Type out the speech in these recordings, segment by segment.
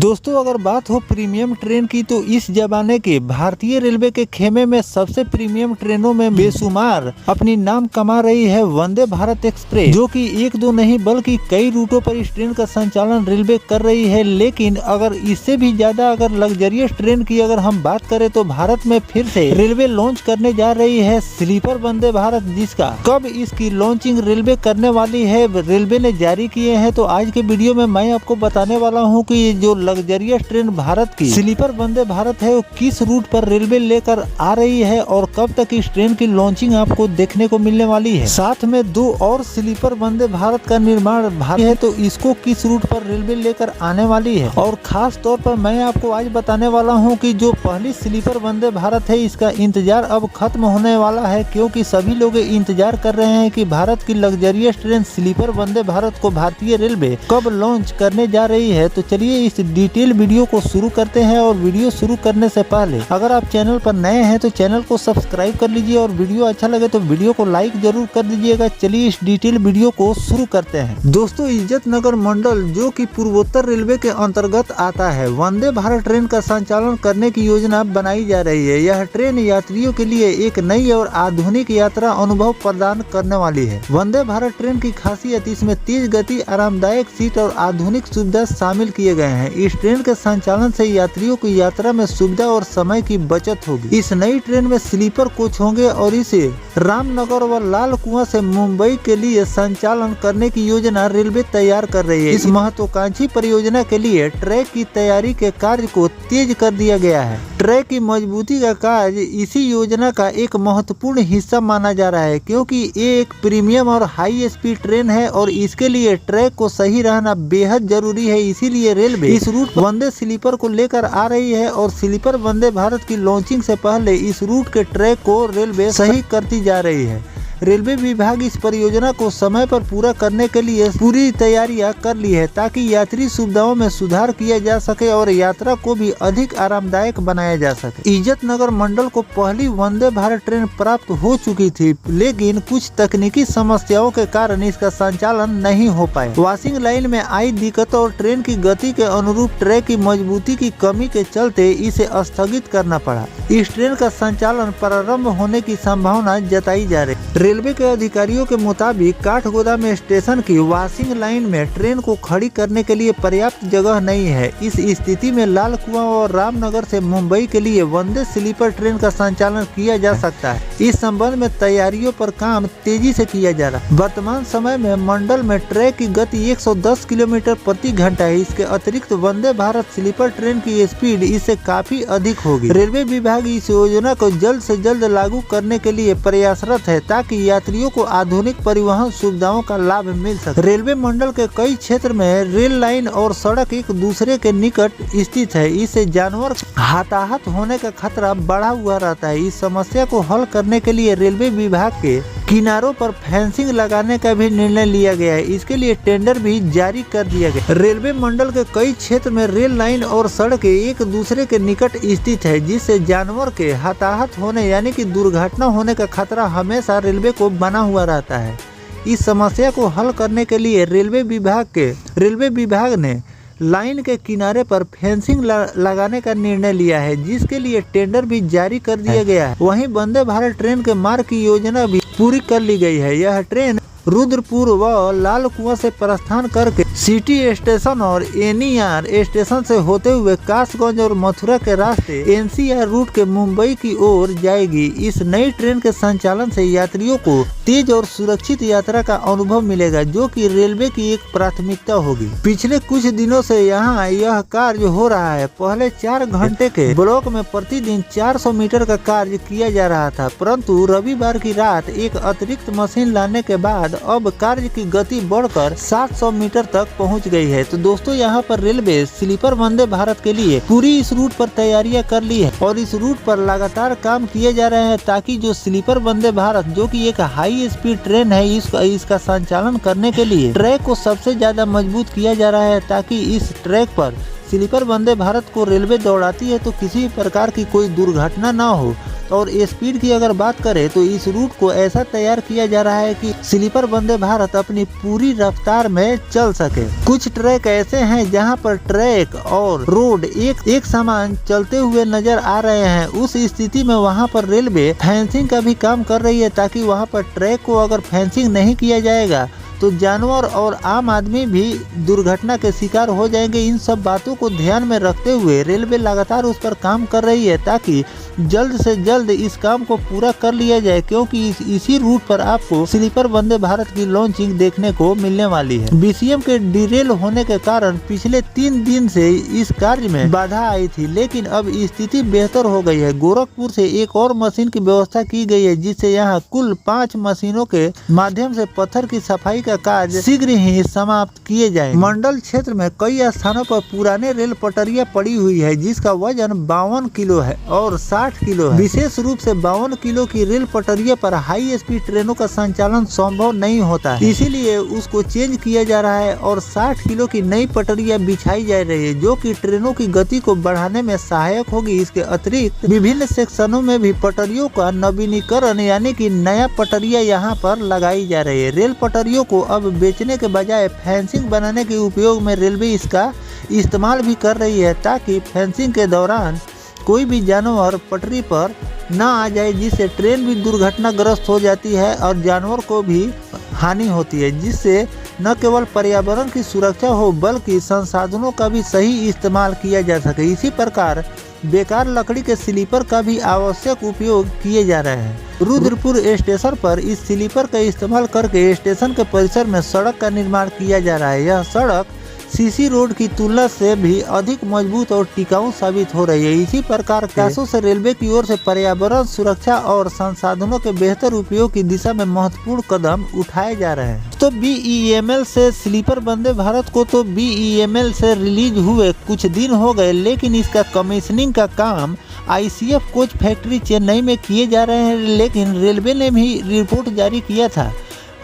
दोस्तों अगर बात हो प्रीमियम ट्रेन की तो इस जमाने के भारतीय रेलवे के खेमे में सबसे प्रीमियम ट्रेनों में बेशुमार अपनी नाम कमा रही है वंदे भारत एक्सप्रेस, जो कि एक दो नहीं बल्कि कई रूटों पर इस ट्रेन का संचालन रेलवे कर रही है। लेकिन अगर इससे भी ज्यादा अगर लग्जरियस ट्रेन की अगर हम बात करें तो भारत में फिर से रेलवे लॉन्च करने जा रही है स्लीपर वंदे भारत, जिसका कब इसकी लॉन्चिंग रेलवे करने वाली है रेलवे ने जारी किए हैं। तो आज के वीडियो में मैं आपको बताने वाला हूँ कि जो लग्जरियस ट्रेन भारत की स्लीपर वंदे भारत है वो किस रूट पर रेलवे लेकर आ रही है और कब तक इस ट्रेन की लॉन्चिंग आपको देखने को मिलने वाली है। साथ में दो और स्लीपर वंदे भारत का निर्माण भारी है, तो इसको किस रूट पर रेलवे लेकर आने वाली है। और खास तौर पर मैं आपको आज बताने वाला हूँ कि जो पहली स्लीपर वंदे भारत है इसका इंतजार अब खत्म होने वाला है, क्योंकि सभी लोग इंतजार कर रहे हैं कि भारत की luxurious train sleeper Vande Bharat को भारतीय रेलवे कब लॉन्च करने जा रही है। तो चलिए इस डिटेल वीडियो को शुरू करते हैं। और वीडियो शुरू करने से पहले अगर आप चैनल पर नए हैं तो चैनल को सब्सक्राइब कर लीजिए और वीडियो अच्छा लगे तो वीडियो को लाइक जरूर कर दीजिएगा। चलिए इस डिटेल वीडियो को शुरू करते हैं। दोस्तों इज्जत नगर मंडल जो कि पूर्वोत्तर रेलवे के अंतर्गत आता है, वंदे भारत ट्रेन का संचालन करने की योजना बनाई जा रही है। यह ट्रेन यात्रियों के लिए एक नई और आधुनिक यात्रा अनुभव प्रदान करने वाली है। वंदे भारत ट्रेन की खासियत इसमें तेज गति, आरामदायक सीट और आधुनिक सुविधा शामिल किए गए हैं। इस ट्रेन के संचालन से यात्रियों की यात्रा में सुविधा और समय की बचत होगी। इस नई ट्रेन में स्लीपर कोच होंगे और इसे रामनगर व लाल कुआं से मुंबई के लिए संचालन करने की योजना रेलवे तैयार कर रही है। इस महत्वाकांक्षी परियोजना के लिए ट्रैक की तैयारी के कार्य को तेज कर दिया गया है। ट्रैक की मजबूती का कार्य इसी योजना का एक महत्वपूर्ण हिस्सा माना जा रहा है, क्योंकि ये एक प्रीमियम और हाई स्पीड ट्रेन है और इसके लिए ट्रैक को सही रहना बेहद जरूरी है। इसीलिए रेलवे इस रूट वंदे स्लीपर को लेकर आ रही है और स्लीपर वंदे भारत की लॉन्चिंग से पहले इस रूट के ट्रैक को रेलवे सही करती जा रही है। रेलवे विभाग इस परियोजना को समय पर पूरा करने के लिए पूरी तैयारियां कर ली है, ताकि यात्री सुविधाओं में सुधार किया जा सके और यात्रा को भी अधिक आरामदायक बनाया जा सके। इज्जत नगर मंडल को पहली वंदे भारत ट्रेन प्राप्त हो चुकी थी, लेकिन कुछ तकनीकी समस्याओं के कारण इसका संचालन नहीं हो पाए। वॉशिंग लाइन में आई दिक्कत और ट्रेन की गति के अनुरूप ट्रैक की मजबूती की कमी के चलते इसे स्थगित करना पड़ा। इस ट्रेन का संचालन प्रारंभ होने की संभावना जताई जा रही। रेलवे के अधिकारियों के मुताबिक काठगोदाम स्टेशन की वॉशिंग लाइन में ट्रेन को खड़ी करने के लिए पर्याप्त जगह नहीं है। इस स्थिति में लाल कुआं और रामनगर से मुंबई के लिए वंदे स्लीपर ट्रेन का संचालन किया जा सकता है। इस संबंध में तैयारियों पर काम तेजी से किया जा रहा है। वर्तमान समय में मंडल में ट्रैक की गति 110 किलोमीटर प्रति घंटा है। इसके अतिरिक्त वंदे भारत स्लीपर ट्रेन की स्पीड इससे काफी अधिक होगी। रेलवे विभाग इस योजना को जल्द से जल्द लागू करने के लिए प्रयासरत है, ताकि यात्रियों को आधुनिक परिवहन सुविधाओं का लाभ मिल सके। रेलवे मंडल के कई क्षेत्र में रेल लाइन और सड़क एक दूसरे के निकट स्थित है। इससे जानवर हताहत होने का खतरा बढ़ा हुआ रहता है। इस समस्या को हल करने के लिए रेलवे विभाग के किनारों पर फेंसिंग लगाने का भी निर्णय लिया गया है। इसके लिए टेंडर भी जारी कर दिया गया। रेलवे मंडल के कई क्षेत्र में रेल लाइन और सड़कें एक दूसरे के निकट स्थित है, जिससे जानवर के हताहत होने यानी कि दुर्घटना होने का खतरा हमेशा रेलवे को बना हुआ रहता है। इस समस्या को हल करने के लिए रेलवे विभाग ने लाइन के किनारे पर फेंसिंग लगाने का निर्णय लिया है, जिसके लिए टेंडर भी जारी कर दिया गया है। वहीं वंदे भारत ट्रेन के मार्ग की योजना भी पूरी कर ली गई है। यह ट्रेन रुद्रपुर व लाल कुआं से प्रस्थान करके सिटी स्टेशन और एनईआर स्टेशन से होते हुए कासगंज और मथुरा के रास्ते एनसीआर रूट के मुंबई की ओर जाएगी। इस नई ट्रेन के संचालन से यात्रियों को तेज और सुरक्षित यात्रा का अनुभव मिलेगा, जो कि रेलवे की एक प्राथमिकता होगी। पिछले कुछ दिनों से यहाँ यह कार्य हो रहा है। पहले 4 घंटे के ब्लॉक में प्रतिदिन 400 मीटर का कार्य किया जा रहा था, परंतु रविवार की रात एक अतिरिक्त मशीन लाने के बाद अब कार्य की गति बढ़कर 700 मीटर तक पहुंच गई है। तो दोस्तों यहाँ पर रेलवे स्लीपर वंदे भारत के लिए पूरी इस रूट पर तैयारियां कर ली है और इस रूट पर लगातार काम किए जा रहे हैं, ताकि जो स्लीपर वंदे भारत जो कि एक हाई स्पीड ट्रेन है इसका संचालन करने के लिए ट्रैक को सबसे ज्यादा मजबूत किया जा रहा है, ताकि इस ट्रैक पर स्लीपर वंदे भारत को रेलवे दौड़ाती है तो किसी प्रकार की कोई दुर्घटना ना हो। और स्पीड की अगर बात करें तो इस रूट को ऐसा तैयार किया जा रहा है कि स्लीपर वंदे भारत अपनी पूरी रफ्तार में चल सके। कुछ ट्रैक ऐसे हैं जहां पर ट्रैक और रोड एक समान चलते हुए नजर आ रहे हैं। उस स्थिति में वहां पर रेलवे फेंसिंग का भी काम कर रही है, ताकि वहां पर ट्रैक को अगर फेंसिंग नहीं किया जाएगा तो जानवर और आम आदमी भी दुर्घटना के शिकार हो जाएंगे। इन सब बातों को ध्यान में रखते हुए रेलवे लगातार उस पर काम कर रही है, ताकि जल्द से जल्द इस काम को पूरा कर लिया जाए, क्योंकि इसी रूट पर आपको स्लीपर वंदे भारत की लॉन्चिंग देखने को मिलने वाली है। बीसीएम के डिरेल होने के कारण पिछले 3 दिन से इस कार्य में बाधा आई थी, लेकिन अब स्थिति बेहतर हो गई है। गोरखपुर से एक और मशीन की व्यवस्था की गई है, जिससे यहाँ कुल 5 मशीनों के माध्यम से पत्थर की सफाई का कार्य शीघ्र ही समाप्त किए जाएंगे। मंडल क्षेत्र में कई स्थानों पर पुराने रेल पटरियां पड़ी हुई है, जिसका वजन 52 किलो है और 60 किलो है। विशेष रूप से 52 किलो की रेल पटरिया पर हाई स्पीड ट्रेनों का संचालन संभव नहीं होता है, इसीलिए उसको चेंज किया जा रहा है और 60 किलो की नई पटरियां बिछाई जा रही है, जो कि ट्रेनों की गति को बढ़ाने में सहायक होगी। इसके अतिरिक्त विभिन्न सेक्शनों में भी पटरियों का नवीनीकरण यानी कि नया पटरिया यहाँ पर लगाई जा रही है। रेल पटरियों को अब बेचने के बजाय फेंसिंग बनाने के उपयोग में रेलवे इसका इस्तेमाल भी कर रही है, ताकि फेंसिंग के दौरान कोई भी जानवर पटरी पर ना आ जाए, जिससे ट्रेन भी दुर्घटनाग्रस्त हो जाती है और जानवर को भी हानि होती है, जिससे न केवल पर्यावरण की सुरक्षा हो बल्कि संसाधनों का भी सही इस्तेमाल किया जा सके। इसी प्रकार बेकार लकड़ी के स्लीपर का भी आवश्यक उपयोग किए जा रहे हैं। रुद्रपुर स्टेशन पर इस स्लीपर का इस्तेमाल करके स्टेशन के परिसर में सड़क का निर्माण किया जा रहा है। यह सड़क सीसी रोड की तुलना से भी अधिक मजबूत और टिकाऊ साबित हो रही है। इसी प्रकार प्रयासों से रेलवे की ओर से पर्यावरण सुरक्षा और संसाधनों के बेहतर उपयोग की दिशा में महत्वपूर्ण कदम उठाए जा रहे हैं। तो बीईएमएल से स्लीपर वंदे भारत को तो बीईएमएल से रिलीज हुए कुछ दिन हो गए, लेकिन इसका कमीशनिंग का काम आईसीएफ कोच फैक्ट्री चेन्नई में किए जा रहे हैं। लेकिन रेलवे ने भी रिपोर्ट जारी किया था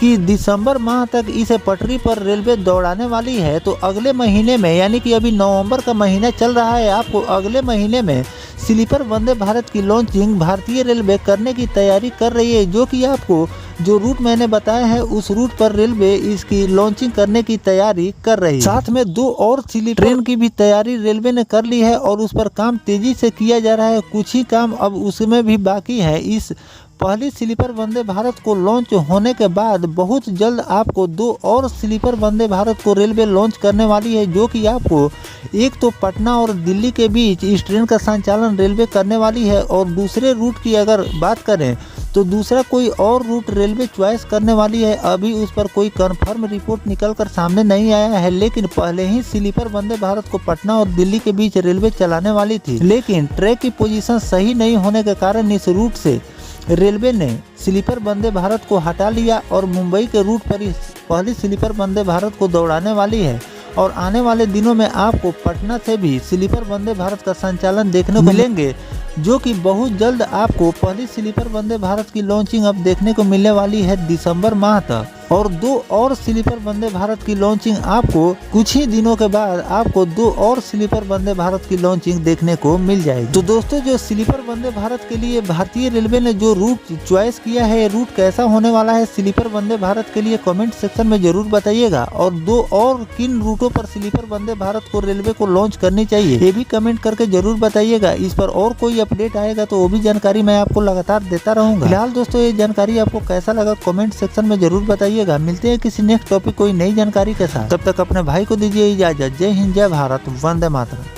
कि दिसंबर माह तक इसे पटरी पर रेलवे दौड़ाने वाली है। तो अगले महीने में यानी कि अभी नवंबर का महीना चल रहा है, आपको अगले महीने में स्लीपर वंदे भारत की लॉन्चिंग भारतीय रेलवे करने की तैयारी कर रही है, जो कि आपको जो रूट मैंने बताया है उस रूट पर रेलवे इसकी लॉन्चिंग करने की तैयारी कर रही है। साथ में 2 और स्लीपर ट्रेन की भी तैयारी रेलवे ने कर ली है और उस पर काम तेजी से किया जा रहा है। कुछ ही काम अब उसमें भी बाकी है। इस पहली स्लीपर वंदे भारत को लॉन्च होने के बाद बहुत जल्द आपको 2 और स्लीपर वंदे भारत को रेलवे लॉन्च करने वाली है, जो कि आपको एक तो पटना और दिल्ली के बीच इस ट्रेन का संचालन रेलवे करने वाली है, और दूसरे रूट की अगर बात करें तो दूसरा कोई और रूट रेलवे चॉइस करने वाली है। अभी उस पर कोई कंफर्म रिपोर्ट निकलकर सामने नहीं आया है, लेकिन पहले ही स्लीपर वंदे भारत को पटना और दिल्ली के बीच रेलवे चलाने वाली थी, लेकिन ट्रैक की पोजीशन सही नहीं होने के कारण इस रूट से रेलवे ने स्लीपर वंदे भारत को हटा लिया और मुंबई के रूट पर इस पहली स्लीपर वंदे भारत को दौड़ाने वाली है। और आने वाले दिनों में आपको पटना से भी स्लीपर वंदे भारत का संचालन देखने को मिलेंगे, जो कि बहुत जल्द आपको पहली स्लीपर वंदे भारत की लॉन्चिंग अब देखने को मिलने वाली है दिसंबर माह तक, और 2 और स्लीपर वंदे भारत की लॉन्चिंग आपको कुछ ही दिनों के बाद आपको 2 और स्लीपर वंदे भारत की लॉन्चिंग देखने को मिल जाएगी। तो दोस्तों, जो स्लीपर वंदे भारत के लिए भारतीय रेलवे ने जो रूट चॉइस किया है, रूट कैसा होने वाला है स्लीपर वंदे भारत के लिए, कमेंट सेक्शन में जरूर बताइएगा। और 2 और किन रूटों पर स्लीपर वंदे भारत को रेलवे को लॉन्च करनी चाहिए, ये भी कमेंट करके जरूर बताइएगा। इस पर और कोई अपडेट आएगा तो वो भी जानकारी मैं आपको लगातार देता रहूंगा। फिलहाल दोस्तों, ये जानकारी आपको कैसा लगा कमेंट सेक्शन में जरूर बताइएगा। मिलते हैं किसी नेक्स्ट टॉपिक कोई नई जानकारी के साथ, तब तक अपने भाई को दीजिए इजाजत। जय हिंद, जय भारत, वंदे मातरम।